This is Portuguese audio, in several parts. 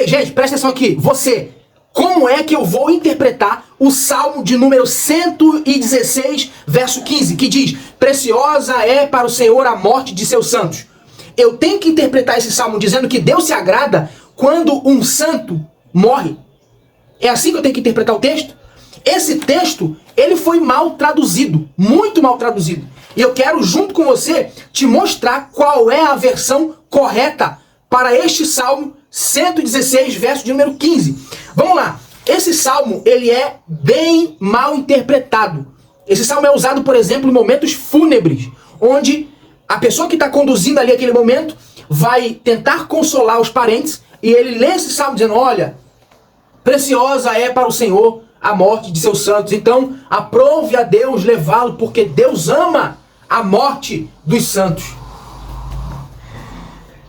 Ei, gente, presta atenção aqui. Você, como é que eu vou interpretar o Salmo de número 116, verso 15, que diz: preciosa é para o Senhor a morte de seus santos? Eu tenho que interpretar esse Salmo dizendo que Deus se agrada quando um santo morre? É assim que eu tenho que interpretar o texto? Esse texto, ele foi mal traduzido, muito mal traduzido. E eu quero, junto com você, te mostrar qual é a versão correta para este Salmo 116, verso de número 15. Vamos lá. Esse Salmo, ele é bem mal interpretado. Esse Salmo é usado, por exemplo, em momentos fúnebres, onde a pessoa que está conduzindo ali aquele momento vai tentar consolar os parentes, e ele lê esse Salmo dizendo: olha, preciosa é para o Senhor a morte de seus santos. Então, aprove a Deus levá-lo, porque Deus ama a morte dos santos.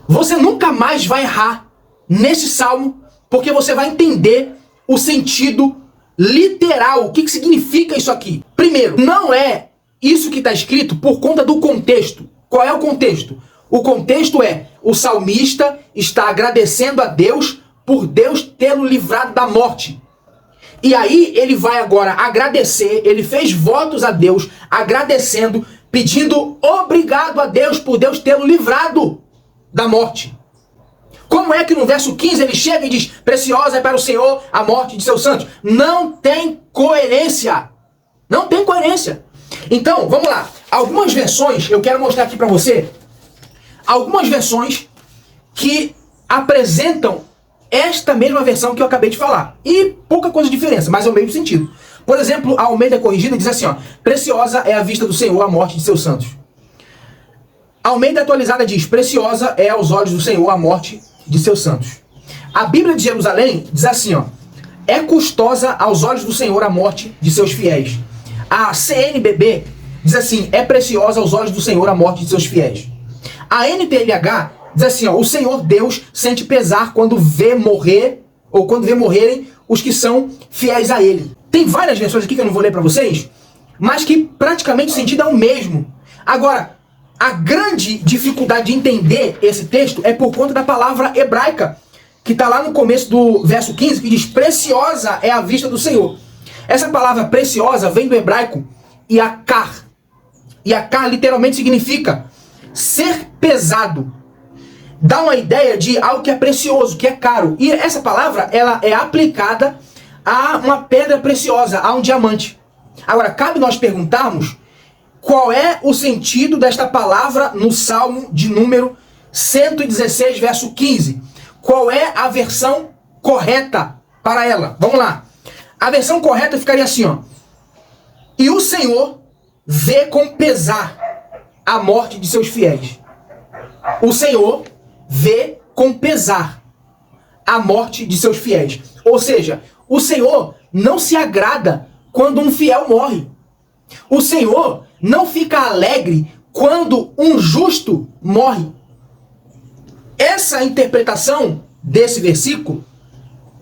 Você nunca mais vai errar nesse salmo, porque você vai entender o sentido literal. O que significa isso aqui? Primeiro, não é isso que está escrito por conta do contexto. Qual é o contexto? O contexto é: o salmista está agradecendo a Deus por Deus tê-lo livrado da morte. E aí ele vai agora agradecer, ele fez votos a Deus, agradecendo, pedindo obrigado a Deus por Deus tê-lo livrado da morte. Como é que no verso 15 ele chega e diz: preciosa é para o Senhor a morte de seus santos? Não tem coerência. Não tem coerência. Então, vamos lá. Algumas versões, eu quero mostrar aqui para você, algumas versões que apresentam esta mesma versão que eu acabei de falar. E pouca coisa de diferença, mas é o mesmo sentido. Por exemplo, a Almeida Corrigida diz assim, ó: preciosa é a vista do Senhor a morte de seus santos. A Almeida Atualizada diz: preciosa é aos olhos do Senhor a morte de seus santos. A Bíblia de Jerusalém diz assim, ó: é custosa aos olhos do Senhor a morte de seus fiéis. A CNBB diz assim: é preciosa aos olhos do Senhor a morte de seus fiéis. A NTLH diz assim, ó: o Senhor Deus sente pesar quando vê morrer, ou quando vê morrerem os que são fiéis a Ele. Tem várias versões aqui que eu não vou ler para vocês, mas que praticamente o sentido é o mesmo. Agora, a grande dificuldade de entender esse texto é por conta da palavra hebraica, que está lá no começo do verso 15, que diz: preciosa é a vista do Senhor. Essa palavra preciosa vem do hebraico yakar. Yakar literalmente significa ser pesado. Dá uma ideia de algo que é precioso, que é caro. E essa palavra, ela é aplicada a uma pedra preciosa, a um diamante. Agora, cabe nós perguntarmos qual é o sentido desta palavra no Salmo de número 116, verso 15. Qual é a versão correta para ela? Vamos lá. A versão correta ficaria assim, ó: e o Senhor vê com pesar a morte de seus fiéis. O Senhor vê com pesar a morte de seus fiéis. Ou seja, o Senhor não se agrada quando um fiel morre. O Senhor não fica alegre quando um justo morre. Essa interpretação desse versículo,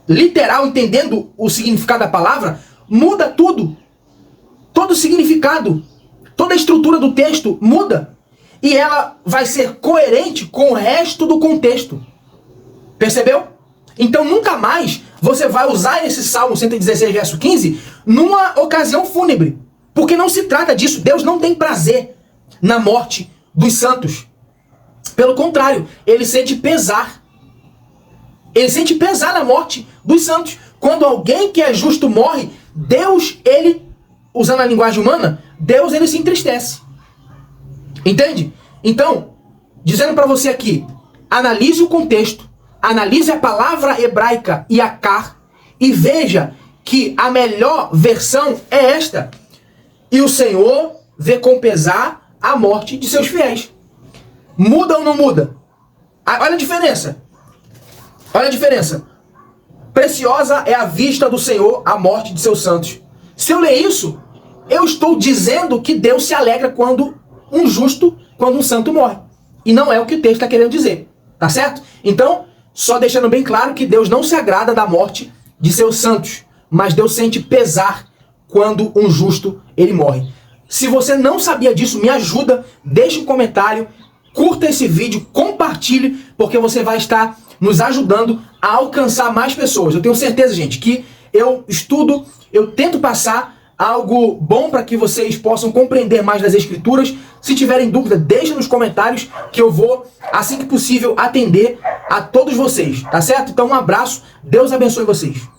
literal, entendendo o significado da palavra, muda tudo. Todo o significado, toda a estrutura do texto muda. E ela vai ser coerente com o resto do contexto. Percebeu? Então nunca mais você vai usar esse Salmo 116, verso 15, numa ocasião fúnebre. Porque não se trata disso. Deus não tem prazer na morte dos santos. Pelo contrário, Ele sente pesar. Ele sente pesar na morte dos santos. Quando alguém que é justo morre, Deus, Ele, usando a linguagem humana, Deus, Ele se entristece. Entende? Então, dizendo para você aqui, analise o contexto, analise a palavra hebraica yakar e veja que a melhor versão é esta: e o Senhor vê com pesar a morte de seus fiéis. Muda ou não muda? Olha a diferença. Olha a diferença. Preciosa é a vista do Senhor a morte de seus santos. Se eu ler isso, eu estou dizendo que Deus se alegra quando um justo, quando um santo morre. E não é o que o texto está querendo dizer. Tá certo? Então, só deixando bem claro que Deus não se agrada da morte de seus santos, mas Deus sente pesar quando um justo ele morre. Se você não sabia disso, me ajuda, deixe um comentário, curta esse vídeo, compartilhe, porque você vai estar nos ajudando a alcançar mais pessoas. Eu tenho certeza, gente, que eu estudo, eu tento passar algo bom para que vocês possam compreender mais das Escrituras. Se tiverem dúvida, deixem nos comentários que eu vou, assim que possível, atender a todos vocês, tá certo? Então um abraço, Deus abençoe vocês.